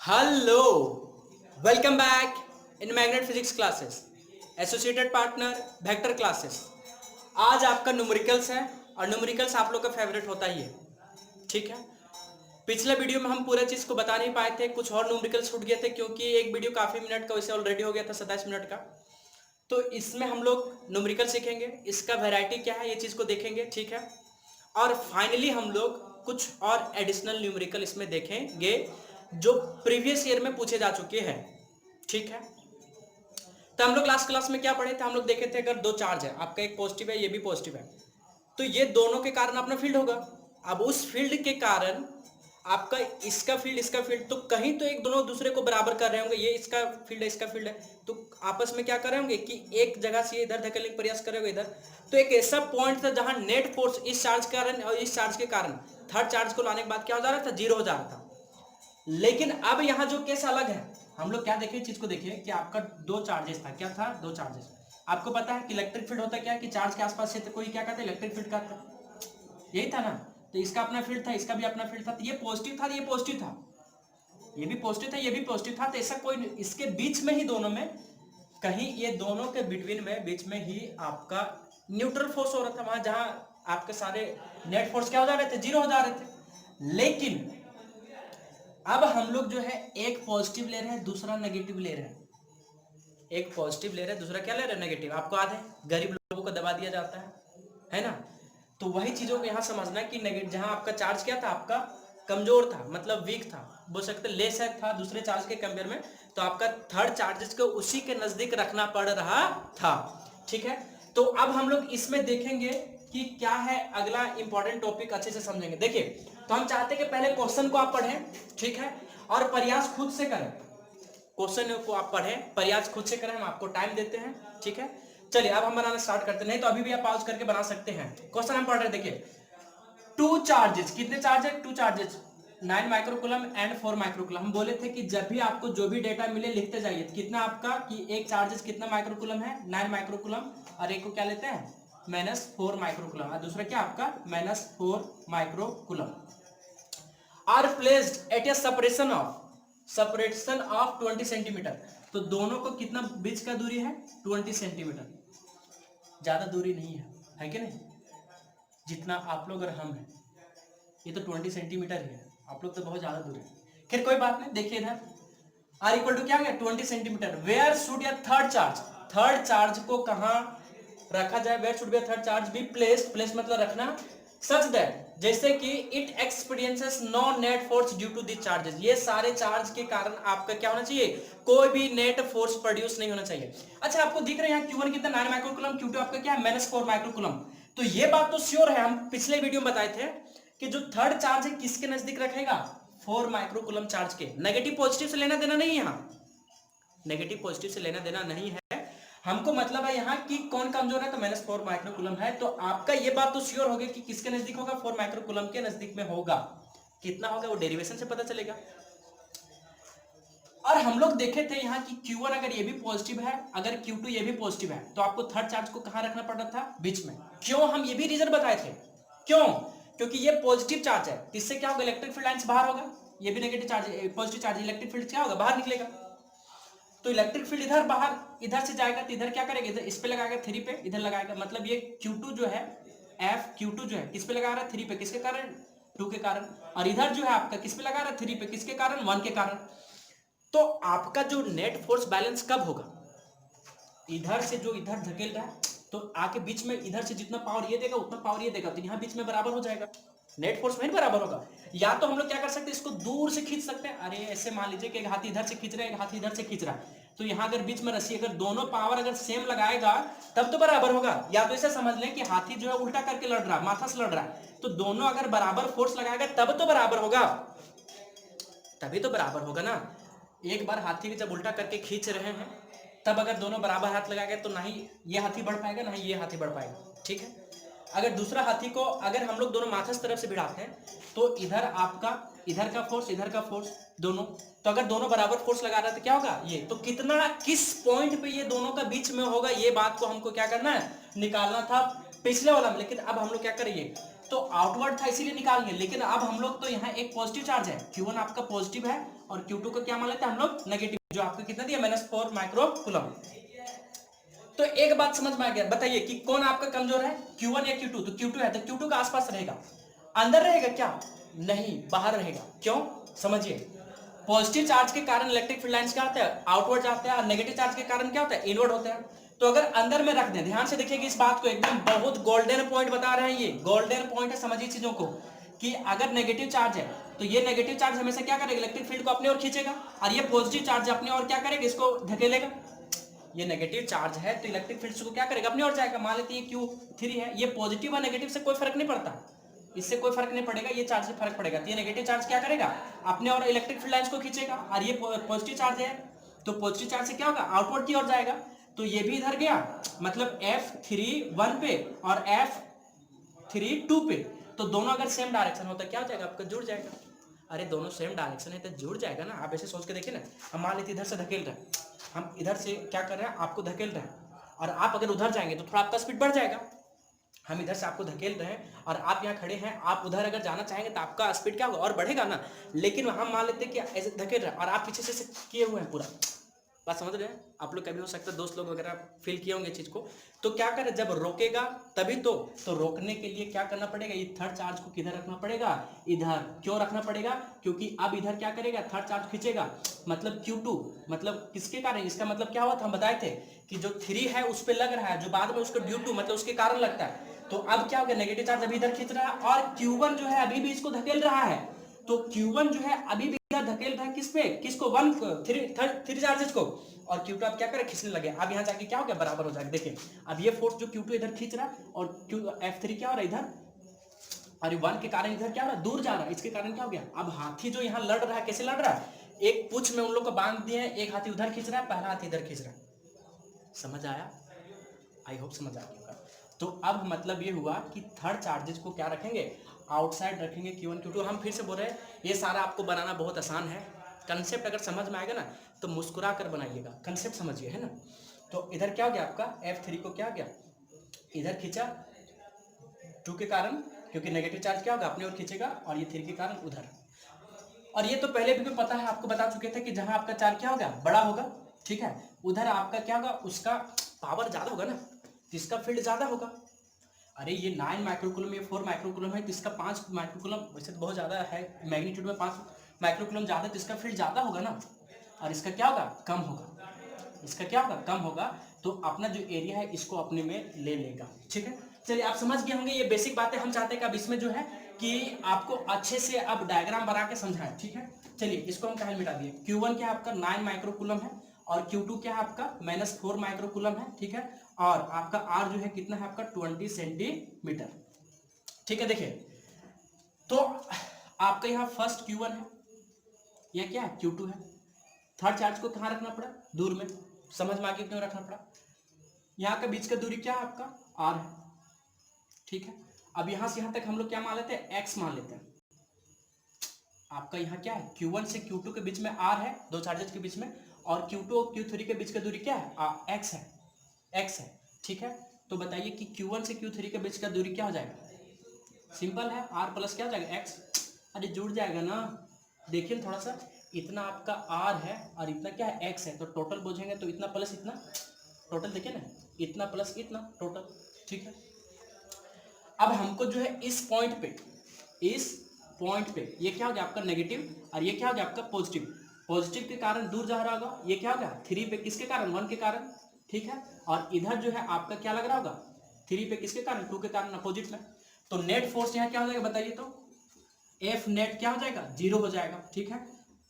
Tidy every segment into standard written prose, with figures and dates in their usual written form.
Hello, welcome back in magnet physics classes, associated partner vector classes. आज आपका numericals है और न्यूमेरिकल्स आप लोग का फेवरेट होता ही है, ठीक है। पिछले वीडियो में हम पूरा चीज़ को बता नहीं पाए थे, कुछ और न्यूमेरिकल्स छूट गए थे क्योंकि एक वीडियो काफ़ी मिनट का वैसे ऑलरेडी हो गया था, 27 मिनट का। तो इसमें हम लोग न्यूमेरिकल सीखेंगे, इसका वैरायटी क्या है ये चीज़ को देखेंगे, ठीक है। और फाइनली हम लोग कुछ और एडिशनल न्यूमेरिकल इसमें देखेंगे जो प्रीवियस ईयर में पूछे जा चुके हैं, ठीक है। तो हम लोग लास्ट क्लास में क्या पढ़े थे, हम लोग देखे थे अगर दो चार्ज है, आपका एक पॉजिटिव है ये भी पॉजिटिव है, तो ये दोनों के कारण अपना फील्ड होगा। अब उस फील्ड के कारण आपका इसका फील्ड, तो कहीं तो एक दोनों दूसरे को बराबर कर रहे होंगे, ये इसका फील्ड है इसका फील्ड है, तो आपस में क्या कर रहे होंगे कि एक जगह से इधर धकेलने का प्रयास करेंगे इधर। तो एक ऐसा पॉइंट था जहां नेट फोर्स इस चार्ज के कारण और इस चार्ज के कारण थर्ड चार्ज को लाने के बाद क्या हो जा रहा था, जीरो हो जा रहा था। लेकिन अब यहां जो केस अलग है, हम लोग क्या देखिए चीज को देखिए कि आपका दो चार्जेस था, क्या था, दो चार्जेस। आपको पता है कि इलेक्ट्रिक फील्ड होता क्या है कि चार्ज के आसपास क्षेत्र कोई क्या कहते हैं, इलेक्ट्रिक फील्ड कहते हैं, यही था ना। तो इसका अपना फील्ड था, इसका भी अपना फील्ड था, तो ये पॉजिटिव था, ये पॉजिटिव था, ये भी पॉजिटिव था, ये भी पॉजिटिव था। तो ऐसा कोई इसके बीच में ही दोनों में कहीं ये दोनों के बिटवीन में बीच में ही आपका न्यूट्रल फोर्स हो रहा था, वहां जहां आपके सारे नेट फोर्स क्या हो जा रहे थे, जीरो हो जा रहे थे। लेकिन अब हम लोग जो है एक पॉजिटिव ले रहे हैं, दूसरा नेगेटिव ले रहे हैं। एक पॉजिटिव ले रहे हैं, दूसरा क्या ले रहे हैं, नेगेटिव। आपको याद है गरीब लोगों को दबा दिया जाता है ना। तो वही चीजों को यहाँ समझना है कि नेगेटिव जहां आपका चार्ज क्या था, आपका कमजोर था, मतलब वीक था, बोल सकते लेस था दूसरे चार्ज के कंपेयर में, तो आपका थर्ड चार्जेस को उसी के नजदीक रखना पड़ रहा था, ठीक है। तो अब हम लोग इसमें देखेंगे कि क्या है अगला इंपॉर्टेंट टॉपिक, अच्छे से समझेंगे। देखिए, तो हम चाहते हैं कि पहले क्वेश्चन को आप पढ़ें, ठीक है, और प्रयास खुद से करें। क्वेश्चन को आप पढ़ें, प्रयास खुद से करें, हम आपको टाइम देते हैं, ठीक है। चलिए अब हम बनाना स्टार्ट करते हैं, नहीं तो अभी भी आप पॉज करके बना सकते हैं। क्वेश्चन हम पढ़ रहे हैं, देखिए टू चार्जेस, कितने चार्ज है, two charges 9 microcoulomb and 4 microcoulomb. हम बोले थे कि जब भी आपको जो भी डेटा मिले लिखते जाइए, कितना आपका कि एक चार्जेस कितना माइक्रोकूलम है, 9 माइक्रोकूलम, और एक को क्या लेते हैं -4 माइक्रोकूलम, और दूसरा क्या आपका -4 microcoulomb are placed at a separation of 20 centimetre. तो दोनों को कितना बीच का दूरी है, 20 सेंटीमीटर, ज्यादा दूरी नहीं है कि नहीं, जितना आप लोग और हम हैं, ये तो 20 सेंटीमीटर ही है, आप लोग तो बहुत ज्यादा दूर है। फिर कोई बात नहीं, देखिए इधर आर इक्वल टू क्या गया, 20 सेंटीमीटर। वेयर शुड या थर्ड चार्ज को कहां रखा जाए, where should be third charge be placed, place मतलब रखना, सच दैट जैसे कि it experiences no net force due to this charges, ये सारे चार्ज के कारण आपका क्या होना चाहिए, कोई भी नेट फोर्स प्रोड्यूस नहीं होना चाहिए। अच्छा, आपको दिख रहा है यहाँ Q1 कितना 9 माइक्रोकूलम, Q2 आपका क्या है -4 माइक्रोकूलम। तो ये बात तो श्योर है, हम पिछले वीडियो में बताए थे कि जो थर्ड चार्ज है किसके नजदीक रखेगा, 4 माइक्रोकूलम चार्ज के। नेगेटिव पॉजिटिव से लेना देना नहीं, यहाँ नेगेटिव पॉजिटिव से लेना देना नहीं है, हमको मतलब है यहाँ कि कौन कमजोर है, तो -4 माइक्रोकूलम है। तो आपका ये बात तो श्योर होगी कि किसके नजदीक होगा, 4 माइक्रोकूलम के नजदीक में होगा। कितना होगा वो डेरिवेशन से पता चलेगा। और हम लोग देखे थे यहाँ कि Q1 अगर ये भी पॉजिटिव है, अगर Q2 ये भी पॉजिटिव है, तो आपको थर्ड चार्ज को कहां रखना पड़ रहा था, बीच में। क्यों, हम ये भी रीजन बताए थे, क्यों, क्योंकि ये पॉजिटिव चार्ज है, इससे क्या होगा, इलेक्ट्रिक फील्ड लाइंस बाहर होगा, ये भी नेगेटिव चार्ज है, पॉजिटिव चार्ज, इलेक्ट्रिक फील्ड क्या होगा, बाहर निकलेगा। तो इलेक्ट्रिक फील्ड इधर बाहर इधर से जाएगा, तो इधर क्या करेगा, इधर इस पे लगाएगा 3 पे, इधर लगाएगा, मतलब ये Q2 जो है, Q2 जो है किस पे लगा रहा है, 3 पे, किसके कारण, 2 के कारण। और इधर जो है आपका किस पे लगा रहा है, 3 पे, किसके कारण, 1 के कारण। तो आपका जो नेट फोर्स बैलेंस कब होगा, इधर से जो इधर धकेल रहा है, तो आके बीच में इधर से जितना पावर ये देगा उतना पावर ये देगा, तो यहाँ बीच में बराबर हो जाएगा, नेट फोर्स वहीं बराबर होगा। या तो हम लोग क्या कर सकते हैं, इसको दूर से खींच सकते हैं, अरे ऐसे मान लीजिए कि एक हाथी इधर से खींच रहा है, एक हाथी इधर से खींच रहा है, तो यहाँ अगर बीच में रस्सी, अगर दोनों पावर अगर सेम लगाएगा तब तो बराबर होगा। या तो ऐसे समझ लें कि हाथी जो है उल्टा करके लड़ रहा है, माथा से लड़ रहा है, तो दोनों अगर बराबर फोर्स लगाएगा तब तो बराबर होगा, तभी तो बराबर होगा ना। एक बार हाथी को जब उल्टा करके खींच रहे हैं, तब अगर दोनों बराबर हाथ लगाएंगे तो ना ही ये हाथी बढ़ पाएगा ना ही ये हाथी बढ़ पाएगा, ठीक है। अगर दूसरा हाथी को अगर हम लोग दोनों माथा तरफ से भिड़ाते हैं, तो इधर आपका इधर का फोर्स दोनों, तो अगर दोनों बराबर फोर्स लगा रहे हैं तो क्या होगा, ये तो कितना किस पॉइंट पे ये दोनों का बीच में होगा, ये बात को हमको क्या करना है, निकालना था पिछले वाला में, लेकिन अब हम लोग क्या करेंगे, तो आउटवर्ड था इसीलिए निकालेंगे, लेकिन अब हम लोग तो यहाँ एक पॉजिटिव चार्ज है, Q1 आपका पॉजिटिव है और Q2 को क्या मान लेते हैं हम लोग नेगेटिव, जो आपको कितना दिया -4 माइक्रो कूलम। तो एक बात समझ में आ गया, बताइए कि कौन आपका कमजोर है, Q1 या Q2? तो Q2 है, तो Q2 का आसपास रहेगा, अंदर रहेगा क्या, नहीं बाहर रहेगा। क्यों, समझिए, पॉजिटिव चार्ज के कारण इलेक्ट्रिक फील्ड लाइंस क्या होते हैं, आउटवर्ड जाते हैं, और नेगेटिव चार्ज के कारण क्या होता है, इनवर्ड होते हैं। तो अगर अंदर में रख दें, ध्यान से देखिएगा इस बात को, एकदम बहुत गोल्डन पॉइंट बता रहे हैं, ये गोल्डन पॉइंट है, समझिए चीजों को, कि अगर नेगेटिव चार्ज है तो ये नेगेटिव चार्ज हमेशा क्या करेगा, इलेक्ट्रिक फील्ड को अपनी ओर खींचेगा, और ये पॉजिटिव चार्ज अपनी ओर क्या करेगा, इसको धकेलेगा। ये नेगेटिव चार्ज है तो इलेक्ट्रिक फील्ड को क्या करेगा, अपनी ओर जाएगा। मान लेते हैं Q3 है, ये पॉजिटिव और नेगेटिव से कोई फर्क नहीं पड़ता, इससे कोई फर्क नहीं पड़ेगा, ये चार्ज से फर्क पड़ेगा। तो ये नेगेटिव चार्ज क्या करेगा, अपने और इलेक्ट्रिक फील्ड लाइंस को खींचेगा, और ये पॉजिटिव चार्ज है तो पॉजिटिव चार्ज से क्या होगा, आउटवर्ड की ओर जाएगा। तो ये भी इधर गया, मतलब F3 1 पे और F3 2 पे, तो दोनों अगर सेम डायरेक्शन हो तो क्या हो जाएगा, आपका जुड़ जाएगा। अरे दोनों सेम डायरेक्शन है तो जुड़ जाएगा ना। आप ऐसे सोच के देखिए ना, हम मान लेते इधर से धकेल रहे हैं, हम इधर से क्या कर रहे हैं, आपको धकेल रहे हैं, और आप अगर उधर जाएंगे तो थोड़ा आपका स्पीड बढ़ जाएगा। हम इधर से आपको धकेल रहे हैं और आप यहाँ खड़े हैं, आप उधर अगर जाना चाहेंगे तो आपका स्पीड क्या होगा, और बढ़ेगा ना। लेकिन हम मान लेते हैं कि ऐसे धकेल रहे हैं और आप पीछे से किए हुए हैं पूरा, बात समझ रहे हैं आप लोग, कभी हो सकता है दोस्त लोग वगैरह फील किए होंगे चीज को। तो क्या करें, जब रोकेगा तभी तो रोकने के लिए क्या करना पड़ेगा, ये थर्ड चार्ज को किधर रखना पड़ेगा, इधर। क्यों रखना पड़ेगा, क्योंकि अब इधर क्या करेगा, थर्ड चार्ज खींचेगा, मतलब Q2, मतलब किसके कारण, इसका मतलब क्या हुआ था, हम बताए थे कि जो 3 है उस पर लग रहा है, जो बाद में उसको ड्यू टू मतलब उसके कारण लगता है। तो अब क्या हो गया, नेगेटिव चार्ज अभी इधर खींच रहा है, और Q1 जो है अभी भी इसको धकेल रहा है। तो Q1 जो है अभी भी धकेल रहा है, किस पे, किसको, 3 चार्जेस को, और Q2 अब क्या करे, खींचने लगे। अब यहाँ जाके क्या हो गया, बराबर हो जाएगा। देखिए अब ये फोर्स जो Q2 इधर खींच रहा है और F3 क्या हो रहा है इधर, और 1 के कारण इधर क्या हो रहा है, दूर जा रहा है, इसके कारण क्या हो गया, अब हाथी जो यहाँ लड़ रहा है, कैसे लड़ रहा है, एक पूंछ में उन लोग को बांध दिए हैं, एक हाथी उधर खींच रहा है, पहला हाथी इधर खींच रहा है। समझ आया, आई होप समझ आ गया। तो अब मतलब ये हुआ कि थर्ड चार्जेस को क्या रखेंगे, आउटसाइड रखेंगे, Q1 Q2। हम फिर से बोल रहे हैं, ये सारा आपको बनाना बहुत आसान है, कंसेप्ट अगर समझ में आएगा ना तो मुस्कुरा कर बनाइएगा, कंसेप्ट समझिए, है ना। तो इधर क्या हो गया, आपका F3 को क्या हो गया, इधर खींचा 2 के कारण, क्योंकि नेगेटिव चार्ज क्या होगा, अपनी ओर खींचेगा, और ये 3 के कारण उधर। और ये तो पहले भी पता है, आपको बता चुके थे कि जहां आपका चार्ज क्या होगा, बड़ा होगा, ठीक है, उधर आपका क्या होगा, उसका पावर ज्यादा होगा ना, इसका फील्ड ज्यादा होगा। अरे ये 9 माइक्रोकूलम, ये 4 माइक्रोकूलम है, तो इसका 5 माइक्रोकूलम, वैसे तो बहुत ज़्यादा है मैग्नीट्यूड में, 5 माइक्रोकूलम ज़्यादा, तो इसका फील्ड ज़्यादा होगा ना, और इसका क्या होगा, कम होगा, इसका क्या होगा, कम होगा। तो अपना जो एरिया है इसको अपने में ले लेगा, ठीक है। चलिए आप समझ गए होंगे, ये बेसिक बातें हम चाहते हैं कि अब इसमें जो है कि आपको अच्छे से अब डायग्राम बना के समझाएं, ठीक है। चलिए इसको हम कहीं मिटा दिए, Q1 क्या आपका 9 माइक्रोकूलम है, और Q2 क्या है आपका -4 माइक्रोकूलम है, ठीक है। और आपका R जो है कितना है आपका 20 सेंटीमीटर, ठीक है। देखिए तो आपका यहाँ फर्स्ट Q1 है, यह क्या है Q2 है, थर्ड चार्ज को कहाँ रखना पड़ा, दूर में, समझ में आगे क्यों रखना पड़ा। यहाँ का बीच का दूरी क्या है आपका R है, ठीक है। अब यहाँ से यहाँ तक हम लोग क्या मान लेते हैं, X मान लेते हैं। आपका यहाँ क्या है, Q1 से Q2 के बीच में R है, दो चार्जेस के बीच में, और Q2 और Q3 के बीच का दूरी क्या है, X है, X है, ठीक है। तो बताइए कि Q1 से Q3 के बीच का दूरी क्या हो जाएगा, सिंपल है, R प्लस क्या हो जाएगा, X। अरे जुड़ जाएगा ना, देखिए थोड़ा सा, इतना आपका R है और इतना क्या है, X है, तो टोटल बोझेंगे तो इतना प्लस इतना, टोटल देखिए ना, इतना प्लस इतना टोटल, ठीक है। अब हमको जो है इस पॉइंट पे ये क्या हो गया आपका नेगेटिव, और ये क्या हो गया आपका पॉजिटिव। पॉजिटिव के कारण दूर जा रहा होगा, ये क्या होगा 3 पे, किसके कारण, 1 के कारण, ठीक है। और इधर जो है आपका क्या लग रहा होगा, 3 पे किसके कारण, 2 के कारण, अपोजिट में। तो नेट फोर्स यहाँ क्या हो जाएगा बताइए, तो F नेट क्या हो जाएगा, 0 हो जाएगा, ठीक है।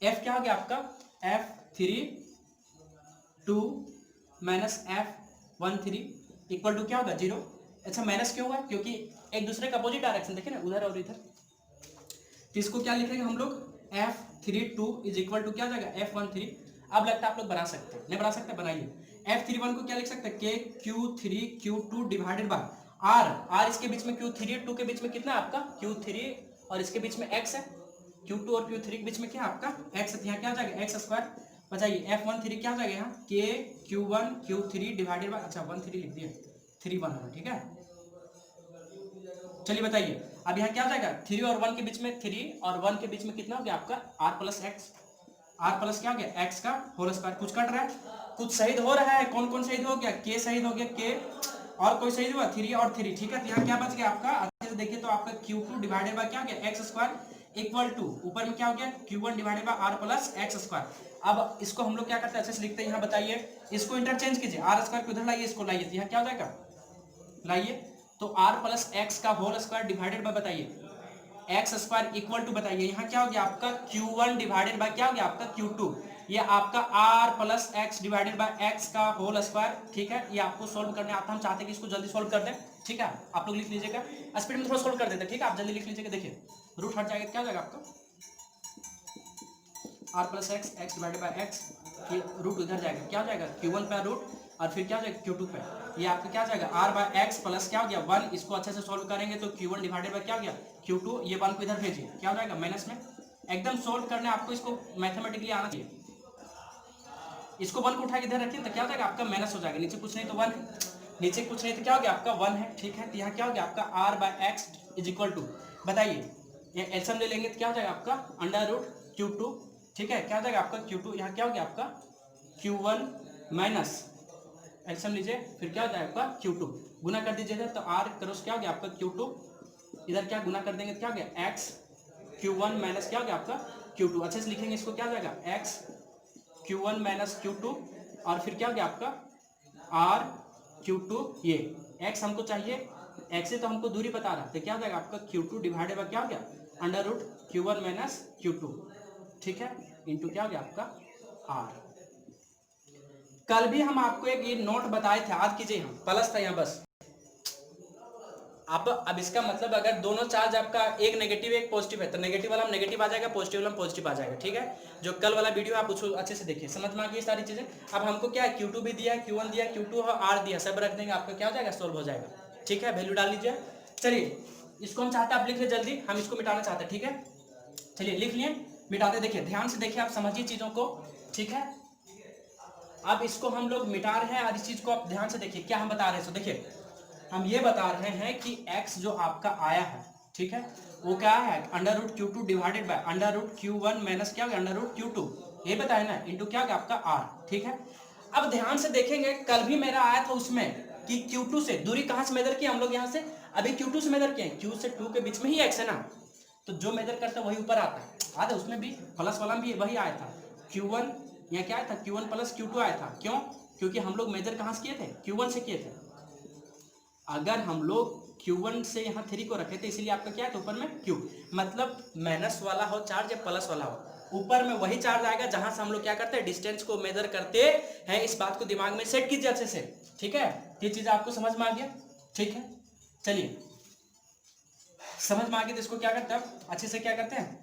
F क्या हो गया आपका, F3 2 minus F13 equal to क्या होगा, 0। अच्छा माइनस क्यों हुआ, क्योंकि एक दूसरे का अपोजिट डायरेक्शन देखिए ना, उधर और इधर। तो इसको क्या लिखेंगे हम लोग, F32 इज इक्वल टू क्या हो जाएगा, F13। अब लगता है आप लोग बना सकते हैं, नहीं बना सकते, बनाइए। F31 को क्या लिख सकते हैं, KQ3Q2 डिवाइडेड बाय R इसके बीच में Q3 और 2 के बीच में कितना आपका Q3, और इसके बीच में X है, Q2 और Q3 के बीच में क्या आपका X है, यहाँ क्या हो जाएगा X स्क्वायर। बताइए F13 क्या हो जाएगा यहाँ, KQ1 Q3 डिवाइडेड बाय, अच्छा 13 लिख दिया, 3 1 होगा, ठीक है। चलिए बताइए, अब यहाँ क्या हो जाएगा, 3 और 1 के बीच में, 3 और 1 के बीच में कितना हो गया आपका r plus x, r plus क्या हो गया एक्स का होल स्क्वायर। कुछ कट रहा है, कुछ शहीद हो रहा है, कौन कौन शहीद हो गया, के शहीद हो गया, के और कोई शहीद हुआ 3 और 3, ठीक है। तो यहाँ क्या बच गया आपका, अच्छे से देखिए तो आपका Q2 डिवाइडेड बाय क्या हो गया एक्स स्क्वायर इक्वल टू ऊपर में क्या हो गया Q1 divided by r plus x square. अब इसको हम लोग क्या करते हैं, अच्छे से लिखते हैं, यहाँ बताइए, इसको इंटरचेंज कीजिए, आर स्क्वायर को उधर लाइए, इसको लाइए, तो यहाँ क्या हो जाएगा, लाइए तो आर प्लस एक्स का होल स्क्वायर डिवाइडेड बाय बताइए एक्स स्क्वायर इक्वल टू बताइए यहाँ क्या हो गया आपका Q1 डिवाइडेड बाय क्या हो गया आपका Q2, ये आपका r plus x divided by x का होल स्क्वायर, ठीक है। ये आपको सोल्व करने आता, हम चाहते हैं कि इसको जल्दी सोल्व कर दें, ठीक है। आप लोग लिख लीजिएगा, स्पीड में थोड़ा सोल्व कर देते हैं, ठीक है। आप जल्दी लिख लीजिएगा, देखिए रूट हट जाएगा, क्या हो जाएगा आपका r plus x x divided by x, root उधर जाएगा, क्या हो जाएगा Q1 पे रूट और फिर क्या हो जाएगा Q2 पे, ये आपका क्या हो जाएगा r बाय एक्स प्लस क्या हो गया 1, इसको अच्छे से सोल्व करेंगे तो Q1 डिवाइडेड बाय क्या हो गया Q2, ये 1 को इधर भेजिए, क्या हो जाएगा माइनस में, एकदम सोल्व करने आपको इसको मैथमेटिकली आना चाहिए। इसको 1 को उठा के इधर रखिए तो क्या हो जाएगा आपका माइनस हो जाएगा, नीचे कुछ नहीं तो 1 है, नीचे कुछ नहीं तो क्या हो गया आपका 1 है, ठीक है। तो यहाँ क्या हो गया आपका r by x is equal to बताइए, ये एलसीएम ले लेंगे तो क्या हो जाएगा आपका अंडर रूट Q2, ठीक है। क्या हो जाएगा आपका Q2, यहाँ क्या हो गया आपका Q1 माइनस एलसीएम लीजिए, फिर क्या हो जाएगा आपका Q2, गुना कर दीजिएगा तो r क्रॉस क्या हो गया आपका Q2, इधर क्या गुना कर देंगे तो क्या हो गया x Q1 माइनस क्या हो गया आपका Q2, अच्छे से लिखेंगे इसको, क्या हो जाएगा x Q1 माइनस Q2 और फिर क्या हो गया आपका r Q2, ये x हमको चाहिए, x से तो हमको दूरी बता रहा, तो क्या हो जाएगा आपका Q2 डिवाइडेड बाय क्या हो गया under root Q1 minus Q2, ठीक है, इंटू क्या हो गया आपका r। कल भी हम आपको एक ये नोट बताए थे, याद कीजिए, हम प्लस था यहाँ बस। अब इसका मतलब अगर दोनों चार्ज आपका एक नेगेटिव एक पॉजिटिव है तो नेगेटिव वाला नेगेटिव आ जाएगा, पॉजिटिव वाला पॉजिटिव आ जाएगा, ठीक है। जो कल वाला वीडियो आप उसको अच्छे से देखिए, समझ में आ गई सारी चीजें। अब हमको क्या है Q2 भी दिया है, Q1 दिया, Q2 और R दिया, सब रख देंगे, आपका क्या हो जाएगा सोल्व हो जाएगा, ठीक है। वैल्यू डाल लीजिए, चलिए इसको हम चाहते हैं आप लिख ले जल्दी, हम इसको मिटाना चाहते हैं, ठीक है। चलिए लिख लिए, मिटाते, देखिए ध्यान से देखिए, आप समझिए चीजों को, ठीक है। अब इसको हम लोग मिटा रहे हैं और इस चीज को आप ध्यान से देखिए, क्या हम बता रहे हैं, तो देखिए हम ये बता रहे हैं कि x जो आपका आया है, ठीक है, वो क्या है under root Q2 divided by under root Q1 minus क्या अंडर रूट Q2, ये बताया ना, इंटू क्या आपका r, ठीक है। अब ध्यान से देखेंगे, कल भी मेरा आया था उसमें कि Q2 से दूरी कहां से मेजर की हम लोग, यहाँ से अभी Q2 से मेजर किए, Q से 2 के बीच में ही x है ना, तो जो मेजर करता है वही ऊपर आता है, आता है उसमें भी प्लस वाला भी वही आया था Q1, यहाँ क्या आया था Q1 प्लस Q2 आया था, क्यों, क्योंकि हम लोग मेजर कहां से किए थे Q1 से किए थे। अगर हम लोग Q1 से यहाँ 3 को रखे थे, इसलिए आपका क्या है तो ऊपर में Q, मतलब माइनस वाला हो चार्ज या प्लस वाला हो, ऊपर में वही चार्ज आएगा जहां से हम लोग क्या करते हैं डिस्टेंस को मेजर करते हैं। इस बात को दिमाग में सेट कीजिए अच्छे से, ठीक है। ये चीज आपको समझ में आ गया, ठीक है। चलिए समझ में आ गया तो इसको क्या करते हैं अच्छे से, क्या करते हैं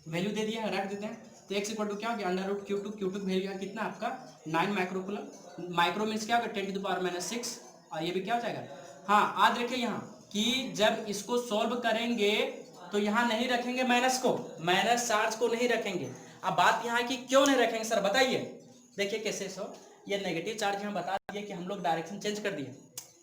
वैल्यू दे दिया रख देते हैं, तो x इक्वल टू क्या हो गया अंडर रूट Q2 वैल्यू कितना आपका 9 माइक्रोकूलम, माइक्रो मीन्स क्या होगा 10 टू द पावर माइनस 6, और ये भी क्या हो जाएगा, हाँ याद रखिए यहाँ कि जब इसको सॉल्व करेंगे तो यहाँ नहीं रखेंगे माइनस को, माइनस चार्ज को नहीं रखेंगे। अब बात यहाँ की क्यों नहीं रखेंगे सर बताइए, देखिए कैसे सो, ये नेगेटिव चार्ज यहाँ बता दिए कि हम लोग डायरेक्शन चेंज कर दिए,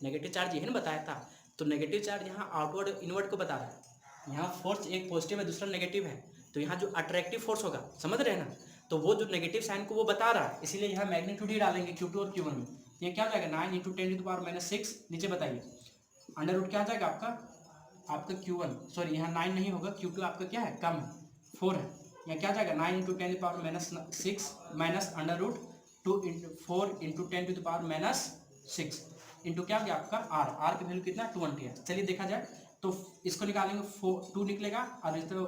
नेगेटिव चार्ज यही ना बताया था, तो नेगेटिव चार्ज यहाँ आउटवर्ड इनवर्ड को बता रहा है, यहाँ फोर्स एक पॉजिटिव है दूसरा नेगेटिव है, तो यहाँ जो अट्रैक्टिव फोर्स होगा समझ रहे हैं ना, तो वो जो नेगेटिव साइन को वो बता रहा है, इसीलिए यहाँ मैग्नीट्यूड ही डालेंगे Q2 और Q1 में, ये क्या हो जाएगा 9 into 10 to the power minus 6, नीचे बताइए अंडर रूट क्या आ जाएगा आपका Q1, सॉरी यहाँ 9 नहीं होगा, Q2 आपका क्या है कम है 4 है, यहाँ क्या आ जाएगा 9 into 10 to the power minus 6 minus under root 4 into 10 to the power minus 6 into क्या हो गया आपका R की वैल्यू कितना 20 है। चलिए देखा जाए तो इसको निकालेंगे 2 निकलेगा और इस तो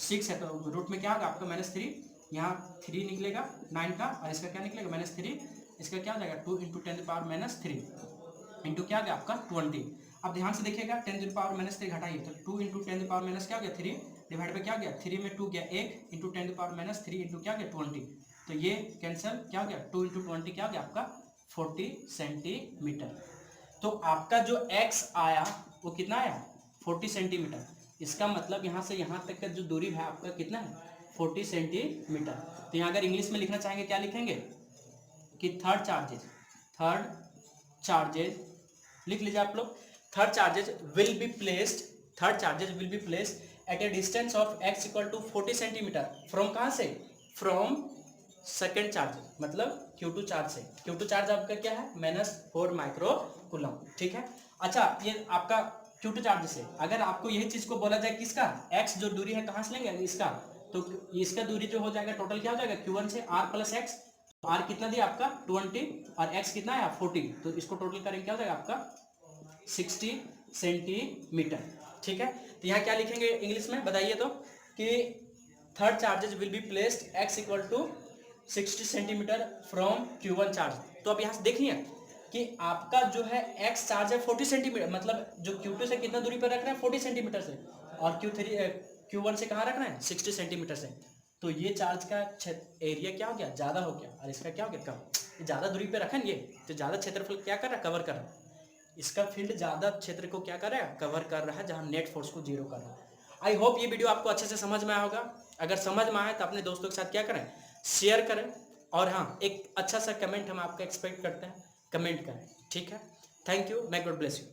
6 है तो रूट में क्या होगा आपका -3, यहाँ 3 निकलेगा 9 का और इसका क्या निकलेगा -3, इसका क्या हो जाएगा 2 into 10 to the power -3 into क्या हो गया आपका 20। अब ध्यान से देखिएगा 10 टू द पावर -3 घटाइए तो 2 into 10 to the power minus क्या हो गया 3 डिवाइड पे क्या हो गया 3 में 2 गया 1 into 10 to the power -3 into क्या हो गया 20, तो ये कैंसिल क्या हो गया 2 इंटू 20 क्या हो गया आपका 40 सेंटीमीटर। तो आपका जो x आया वो कितना आया 40 सेंटीमीटर, इसका मतलब यहाँ से यहाँ तक का जो दूरी है आपका कितना है 40 सेंटीमीटर। तो यहाँ अगर इंग्लिश में लिखना चाहेंगे क्या लिखेंगे कि थर्ड चार्जेज लिख लीजिए आप लोग, third charges will be placed third charges will be place at a distance of x equal to 40 centimetre from कहाँ से, फ्रॉम सेकेंड चार्ज, मतलब Q2 चार्ज से। Q2 चार्ज आपका क्या है, -4 माइक्रो कूलम, ठीक है। अच्छा, ये आपका Q2 चार्ज से अगर आपको यही चीज को बोला जाए किसका, x जो दूरी है कहाँ से लेंगे, इसका, तो इसका दूरी जो हो जाएगा टोटल क्या हो जाएगा, Q1 से r प्लस एक्स, r कितना दिया आपका 20 और x कितना है 40, तो इसको टोटल करेंगे क्या हो जाएगा आपका 60 सेंटीमीटर, ठीक है। तो यहाँ क्या लिखेंगे इंग्लिश में बताइए तो, कि third charges will be placed x equal to 60 centimetre from Q1 charge. तो अब यहाँ से देखिए कि आपका जो है x चार्ज है 40 सेंटीमीटर, मतलब जो Q2 से कितना दूरी पर रख रहे हैं 40 सेंटीमीटर से, और Q1 से कहाँ रख रहे हैं 60 सेंटीमीटर से। तो ये चार्ज का एरिया क्या हो गया, ज़्यादा हो गया, और इसका क्या हो गया, कम। ये ज़्यादा दूरी पे रखा है ये, तो ज़्यादा क्षेत्रफल क्या कर रहा है, कवर कर रहा है। इसका फील्ड ज़्यादा क्षेत्र को क्या कर रहा है, कवर कर रहा है, जहाँ नेट फोर्स को जीरो कर रहा है। आई होप ये वीडियो आपको अच्छे से समझ में आया होगा। अगर समझ में आए तो अपने दोस्तों के साथ क्या करें, शेयर करें, और हाँ, एक अच्छा सा कमेंट हम आपका एक्सपेक्ट करते हैं, कमेंट करें, ठीक है। Thank you, may God bless you।